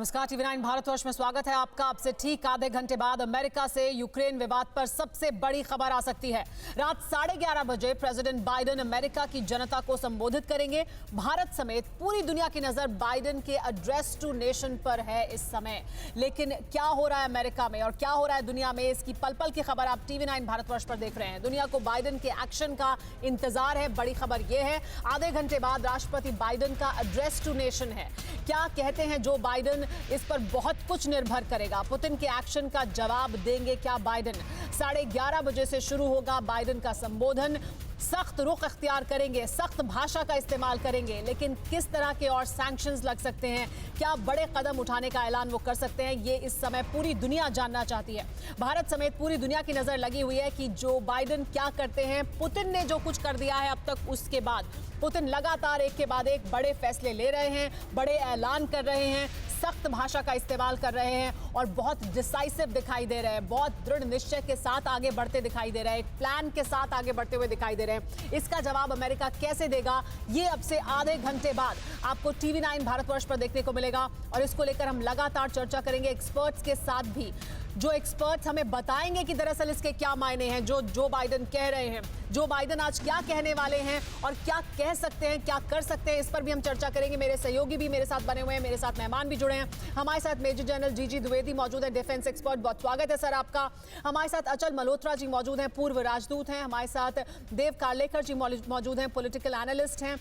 नमस्कार, TV9 भारतवर्ष में स्वागत है आपका। अब से ठीक आधे घंटे बाद अमेरिका से यूक्रेन विवाद पर सबसे बड़ी खबर आ सकती है। रात 11:30 बजे प्रेसिडेंट बाइडेन अमेरिका की जनता को संबोधित करेंगे। भारत समेत पूरी दुनिया की नजर बाइडेन के एड्रेस टू नेशन पर है इस समय। लेकिन क्या हो रहा है अमेरिका में और क्या हो रहा है दुनिया में, इसकी पल पल की खबर आप TV9 भारतवर्ष पर देख रहे हैं। दुनिया को बाइडेन के एक्शन का इंतजार है। बड़ी खबर यह है, आधे घंटे बाद राष्ट्रपति बाइडेन का एड्रेस टू नेशन है। क्या कहते हैं जो बाइडेन, इस पर बहुत कुछ निर्भर करेगा। पुतिन के एक्शन का जवाब देंगे क्या बाइडेन? 11:30 बजे से शुरू होगा बाइडेन का संबोधन। सख्त रुख अख्तियार करेंगे, सख्त भाषा का इस्तेमाल करेंगे, लेकिन किस तरह के और सैंक्शंस लग सकते हैं, क्या बड़े कदम उठाने का ऐलान वो कर सकते हैं, ये इस समय पूरी दुनिया जानना चाहती है। भारत समेत पूरी दुनिया की नजर लगी हुई है कि जो बाइडेन क्या करते हैं। पुतिन ने जो कुछ कर दिया है अब तक, उसके बाद पुतिन लगातार एक के बाद एक बड़े फैसले ले रहे हैं, बड़े ऐलान कर रहे हैं, सख्त भाषा का इस्तेमाल कर रहे हैं और बहुत डिसाइसिव दिखाई दे रहे हैं, बहुत दृढ़ निश्चय के साथ आगे बढ़ते दिखाई दे रहे हैं, एक प्लान के साथ आगे बढ़ते हुए दिखाई दे रहे हैं। इसका जवाब अमेरिका कैसे देगा, ये अब से आधे घंटे बाद आपको TV9 भारतवर्ष पर देखने को मिलेगा और इसको लेकर हम लगातार चर्चा करेंगे एक्सपर्ट्स के साथ भी। जो एक्सपर्ट्स हमें बताएंगे कि दरअसल इसके क्या मायने हैं, जो बाइडेन कह रहे हैं, जो बाइडेन आज क्या कहने वाले हैं और क्या कह सकते हैं, क्या कर सकते हैं, इस पर भी हम चर्चा करेंगे। मेरे सहयोगी भी मेरे साथ बने हुए हैं, मेरे साथ मेहमान भी जुड़े हैं। हमारे साथ मेजर जनरल जीजी द्विवेदी मौजूद है, डिफेंस एक्सपर्ट। बहुत स्वागत है सर आपका। हमारे साथ अचल मल्होत्रा जी मौजूद हैं, पूर्व राजदूत हैं। हमारे साथ देव कार्लेकर जी मौजूद हैं, पॉलिटिकल एनालिस्ट हैं।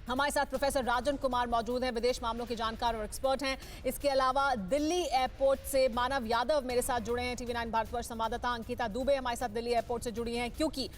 हमारे साथ प्रोफेसर राजन कुमार मौजूद हैं, विदेश मामलों के जानकार और एक्सपर्ट हैं। इसके अलावा दिल्ली एयरपोर्ट से मानव यादव मेरे साथ जुड़े हैं, TV9 भारतवर्ष संवाददाता अंकिता दुबे हमारे साथ दिल्ली एयरपोर्ट से जुड़ी हैं, क्योंकि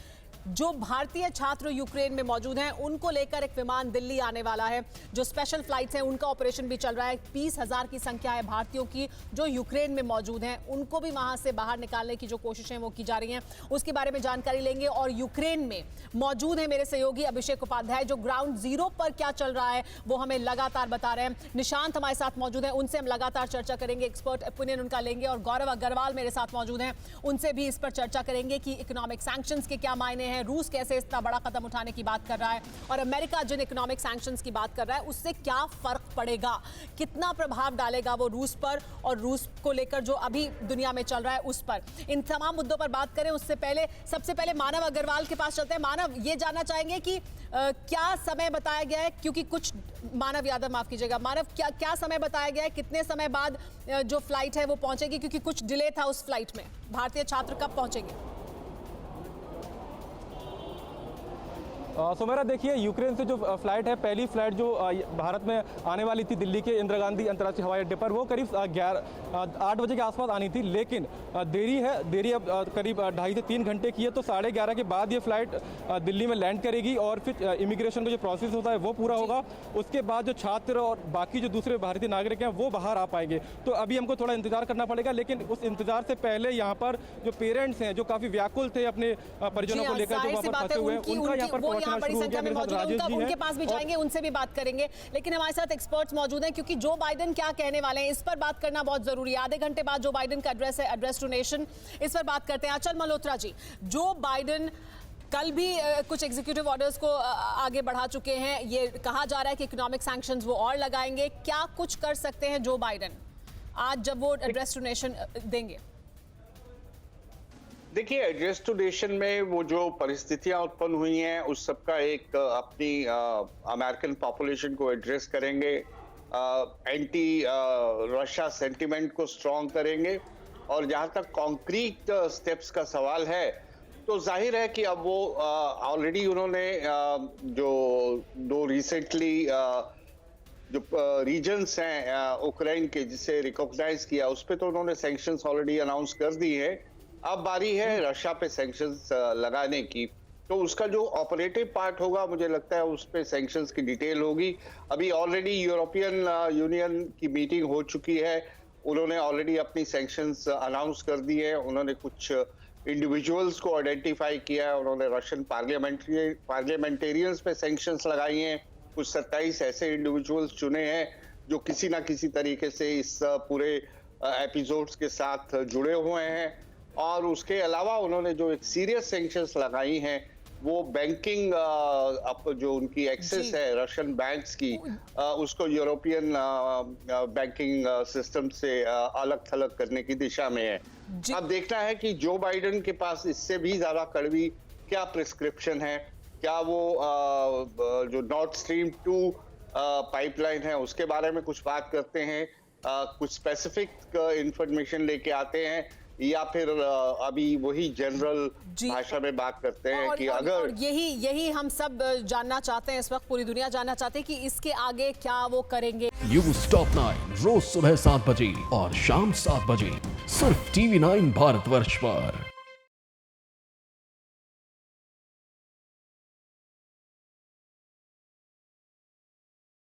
जो भारतीय छात्र यूक्रेन में मौजूद हैं उनको लेकर एक विमान दिल्ली आने वाला है। जो स्पेशल फ्लाइट्स हैं उनका ऑपरेशन भी चल रहा है। 20,000 की संख्या है भारतीयों की जो यूक्रेन में मौजूद हैं, उनको भी वहां से बाहर निकालने की जो कोशिशें वो की जा रही हैं, उसके बारे में जानकारी लेंगे। और यूक्रेन में मौजूद है मेरे सहयोगी अभिषेक उपाध्याय, जो ग्राउंड जीरो पर क्या चल रहा है वो हमें लगातार बता रहे हैं। निशांत हमारे साथ मौजूद हैं, उनसे हम लगातार चर्चा करेंगे, एक्सपर्ट ओपिनियन उनका लेंगे। और गौरव अग्रवाल मेरे साथ मौजूद हैं, उनसे भी इस पर चर्चा करेंगे कि इकोनॉमिक सैंक्शंस के क्या मायने हैं, रूस कैसे इतना बड़ा कदम उठाने की बात कर रहा है और अमेरिका जिन इकोनॉमिक सैंक्शंस की बात कर रहा है उससे क्या फर्क पड़ेगा, कितना प्रभाव डालेगा वो रूस पर और रूस को लेकर जो अभी दुनिया में चल रहा है उस पर। इन तमाम मुद्दों पर बात करें उससे पहले सबसे पहले मानव अग्रवाल के पास चलते हैं। मानव, ये जानना चाहेंगे कि क्या समय बताया गया है, क्योंकि कुछ मानव यादव, माफ कीजिएगा मानव, क्या समय बताया गया है, कितने समय बाद जो फ्लाइट है वो पहुंचेगी, क्योंकि कुछ डिले था उस फ्लाइट में। भारतीय छात्र कब पहुंचेंगे? सुमेरा, देखिए, यूक्रेन से जो फ्लाइट है, पहली फ्लाइट जो भारत में आने वाली थी दिल्ली के इंदिरा गांधी अंतर्राष्ट्रीय हवाई अड्डे पर, वो करीब 8 बजे के आसपास आनी थी। लेकिन देरी अब करीब 2.5 से 3 घंटे की है। तो 11:30 के बाद ये फ्लाइट दिल्ली में लैंड करेगी और फिर इमिग्रेशन का जो प्रोसेस होता है वो पूरा होगा। उसके बाद जो छात्र और बाकी जो दूसरे भारतीय नागरिक हैं वो बाहर आ पाएंगे। तो अभी हमको थोड़ा इंतजार करना पड़ेगा, लेकिन उस इंतजार से पहले यहाँ पर जो पेरेंट्स हैं, जो काफ़ी व्याकुल थे अपने परिजनों को लेकर, जो वहाँ पर फंसे हुए हैं, उनका यहाँ पर बड़ी संख्या में मौजूद है, उनके पास भी जाएंगे, उनसे भी बात करेंगे। लेकिन हमारे साथ एक्सपर्ट्स मौजूद हैं, क्योंकि जो बाइडेन क्या कहने वाले हैं इस पर बात करना बहुत जरूरी है। आधे घंटे बाद जो बाइडेन का एड्रेस है, एड्रेस टू नेशन, इस पर बात करते हैं। अचल मल्होत्रा जी, जो बाइडेन कल भी कुछ एग्जीक्यूटिव ऑर्डर्स को आगे बढ़ा चुके हैं, ये कहा जा रहा है कि इकोनॉमिक सैंक्शंस वो और लगाएंगे, क्या कुछ कर सकते हैं जो बाइडेन आज जब वो एड्रेस टू नेशन देंगे? देखिए, एड्रेस टू नेशन में वो जो परिस्थितियां उत्पन्न हुई हैं उस सबका एक अपनी अमेरिकन पॉपुलेशन को एड्रेस करेंगे, एंटी रशिया सेंटिमेंट को स्ट्रॉन्ग करेंगे। और जहां तक कॉन्क्रीट स्टेप्स का सवाल है, तो जाहिर है कि अब वो ऑलरेडी उन्होंने जो 2 रिसेंटली जो रीजन्स हैं यूक्रेन के, जिसे रिकॉग्नाइज किया, उस पर तो उन्होंने सैंक्शंस ऑलरेडी अनाउंस कर दी है। अब बारी है रशिया पे सैंक्शंस लगाने की। तो उसका जो ऑपरेटिव पार्ट होगा, मुझे लगता है उस पे सैंक्शंस की डिटेल होगी। अभी ऑलरेडी यूरोपियन यूनियन की मीटिंग हो चुकी है, उन्होंने ऑलरेडी अपनी सैंक्शंस अनाउंस कर दी है। उन्होंने कुछ इंडिविजुअल्स को आइडेंटिफाई किया है, उन्होंने रशियन पार्लियामेंटेरियंस पे सैंक्शंस लगाई हैं। कुछ 27 ऐसे इंडिविजुअल्स चुने हैं जो किसी ना किसी तरीके से इस पूरे एपिसोड्स के साथ जुड़े हुए हैं। और उसके अलावा उन्होंने जो एक सीरियस सैंक्शंस लगाई हैं वो बैंकिंग जो उनकी एक्सेस जी। है रशियन बैंक्स की उसको यूरोपियन बैंकिंग सिस्टम से अलग थलग करने की दिशा में है। जी। अब देखना है कि जो बाइडेन के पास इससे भी ज्यादा कड़वी क्या प्रिस्क्रिप्शन है, क्या वो जो नॉर्थ स्ट्रीम 2 पाइपलाइन है उसके बारे में कुछ बात करते हैं, कुछ स्पेसिफिक इंफॉर्मेशन लेके आते हैं, या फिर अभी वही जनरल जी। भाषा में बात करते हैं कि और अगर यही हम सब जानना चाहते हैं, इस वक्त पूरी दुनिया जानना चाहते हैं कि इसके आगे क्या वो करेंगे। न्यूज़ टॉप 9 रोज सुबह 7 बजे और शाम 7 बजे सिर्फ TV9 भारतवर्ष पर।